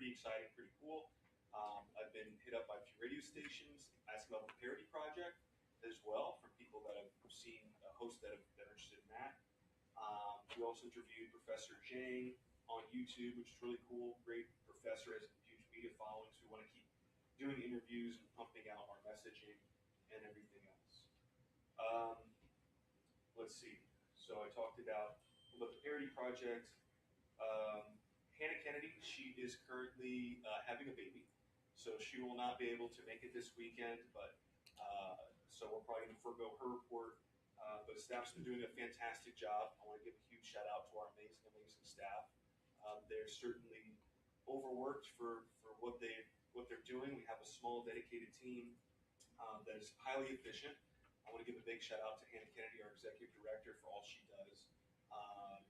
pretty exciting, pretty cool. I've been hit up by a few radio stations asking about the parody project as well from people that I've seen hosts that are interested in that. We also interviewed Professor Jang on YouTube, which is really cool. Great professor, has a huge media following, so we want to keep doing interviews and pumping out our messaging and everything else. Let's see. So I talked about the parody project. Hannah Kennedy, she is currently having a baby, so she will not be able to make it this weekend, but so we're probably going to forego her report. But staff's been doing a fantastic job. I want to give a huge shout out to our amazing, amazing staff. They're certainly overworked for what they're doing. We have a small, dedicated team that is highly efficient. I want to give a big shout out to Hannah Kennedy, our executive director, for all she does.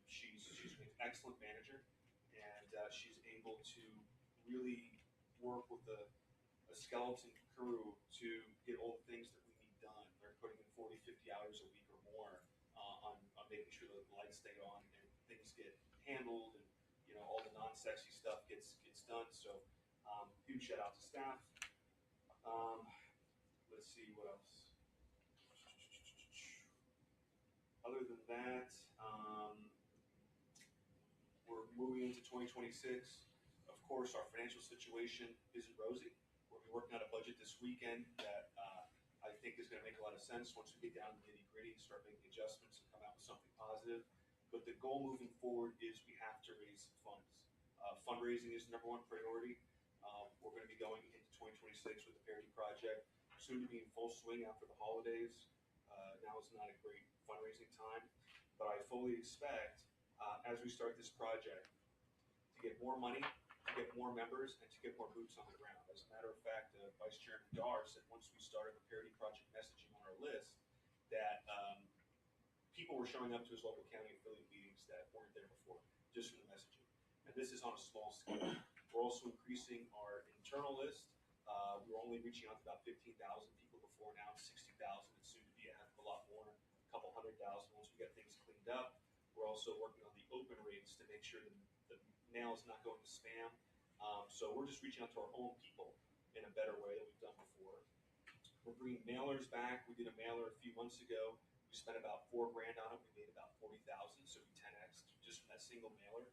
She's an excellent manager, and she's able to really work with a skeleton crew to get all the things that we need done. They're putting in 40, 50 hours a week or more on making sure that the lights stay on and things get handled, and all the non-sexy stuff gets done. So huge shout out to staff. Let's see what else. Other than that, we're moving into 2026. Of course, our financial situation isn't rosy. We'll be working on a budget this weekend that I think is going to make a lot of sense once we get down to the nitty-gritty and start making adjustments and come out with something positive. But the goal moving forward is we have to raise funds. Fundraising is the number one priority. We're going to be going into 2026 with the parody project, soon to be in full swing after the holidays. Now is not a great fundraising time, but I fully expect as we start this project to get more money, to get more members, and to get more boots on the ground. As a matter of fact, Vice Chairman Dar said once we started the parody project messaging on our list that people were showing up to his local county affiliate meetings that weren't there before, just from the messaging. And this is on a small scale. We're also increasing our internal list. We were only reaching out to about 15,000 people before, now 60,000. It's soon to be a heck of a lot more, a couple 100,000 once we get things cleaned up. We're also working on the open rates to make sure that the mail is not going to spam. So we're just reaching out to our own people in a better way than we've done before. We're bringing mailers back. We did a mailer a few months ago. We spent about $4 grand on it. We made about 40,000, so we 10x just from that single mailer.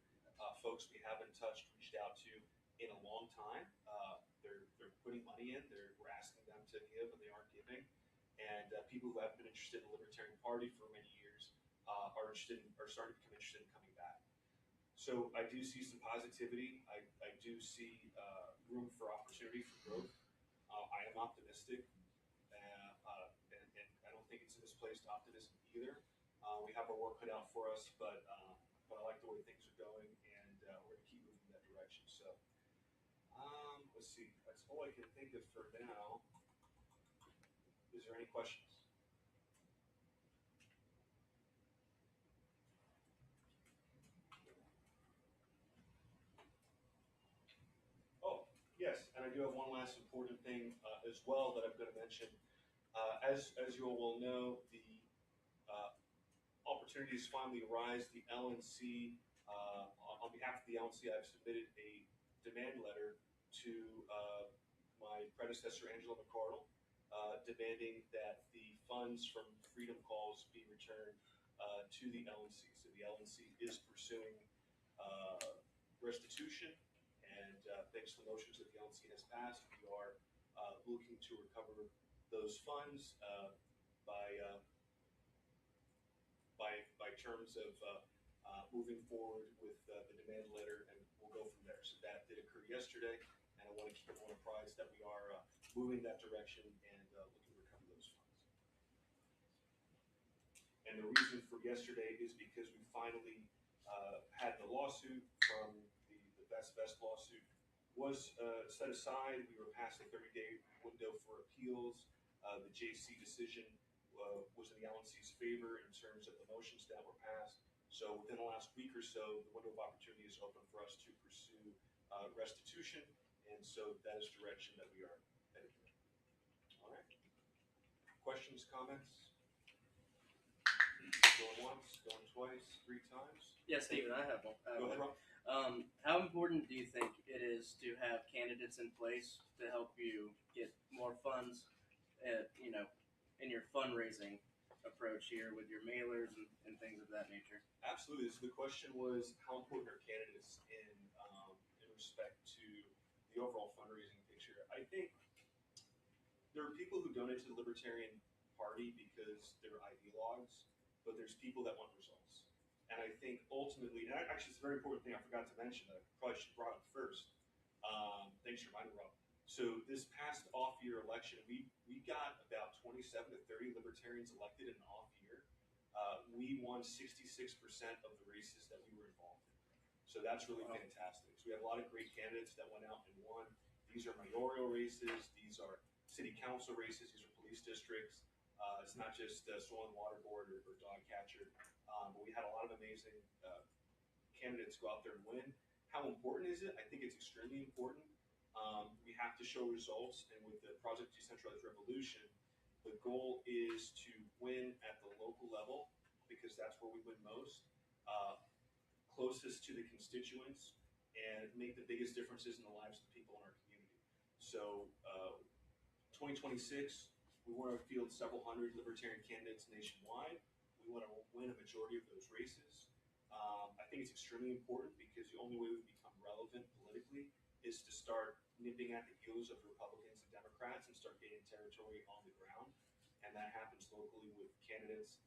Folks we haven't touched, reached out to in a long time. They're putting money in. We're asking them to give, and they aren't giving. And people who have been interested in the Libertarian Party for many years are starting to become interested in coming back. So I do see some positivity. I do see room for opportunity for growth. I am optimistic, and I don't think it's a misplaced optimism either. We have our work cut out for us, but I like the way things are going, and we're going to keep moving in that direction. So let's see. That's all I can think of for now. Is there any questions? Oh, yes, and I do have one last important thing as well that I'm going to mention. As you all will know, the opportunities finally arise. The LNC, on behalf of the LNC, I've submitted a demand letter to my predecessor, Angela McCardle, demanding that the funds from Freedom Calls be returned to the LNC. So the LNC is pursuing restitution, and thanks to the motions that the LNC has passed, we are looking to recover those funds by terms of moving forward with the demand letter, and we'll go from there. So that did occur yesterday, and I want to keep everyone apprised that we are moving that direction and looking to recover those funds. And the reason for yesterday is because we finally had the lawsuit from the Best lawsuit was set aside. We were past the 30-day window for appeals. The JC decision was in the LNC's favor in terms of the motions that were passed. So within the last week or so, the window of opportunity is open for us to pursue restitution, and so that is the direction that we are headed in. All right. Questions, comments? Going once, going twice, 3 times? Yeah, Stephen, I have one. Go ahead, Rob. How important do you think it is is to have candidates in place to help you get more funds, in your fundraising approach here with your mailers and things of that nature. Absolutely. So the question was, how important are candidates in respect to the overall fundraising picture? I think there are people who donate to the Libertarian Party because they're ideologues, but there's people that want results. And I think ultimately, and actually it's a very important thing I forgot to mention that I probably should have brought up first. Thanks for reminding me, Rob. So this past off-year election, we got about 27 to 30 Libertarians elected in an off year. We won 66% of the races that we were involved in. So that's really fantastic. So we had a lot of great candidates that went out and won. These are mayoral races. These are city council races. These are police districts. It's not just soil and water board or dog catcher. But we had a lot of amazing candidates go out there and win. How important is it? I think it's extremely important. We have to show results, and with the Project Decentralized Revolution, the goal is to win at the local level because that's where we win most, closest to the constituents, and make the biggest differences in the lives of the people in our community. So 2026, we want to field several hundred Libertarian candidates nationwide. We want to win a majority of those races. I think it's extremely important because the only way we become relevant politically is to start nipping at the heels of Republicans and Democrats and start gaining territory on the ground. And that happens locally with candidates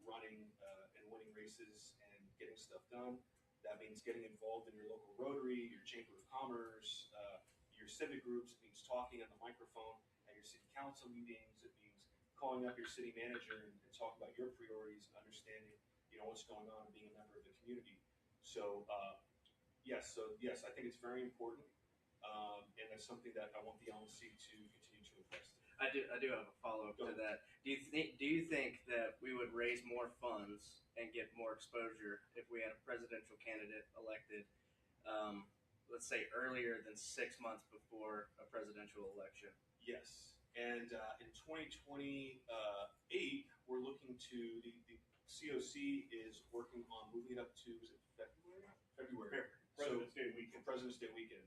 running and winning races and getting stuff done. That means getting involved in your local Rotary, your Chamber of Commerce, your civic groups. It means talking on the microphone at your city council meetings. It means calling up your city manager and talking about your priorities and understanding, what's going on and being a member of the community. So, yes, I think it's very important, and that's something that I want the LNC to continue to invest in. I do have a follow-up to that. Do you think that we would raise more funds and get more exposure if we had a presidential candidate elected, let's say earlier than 6 months before a presidential election? Yes, and in 2028, we're looking to the COC is working on moving it up to, is it February? February. President's Day weekend. President's Day weekend.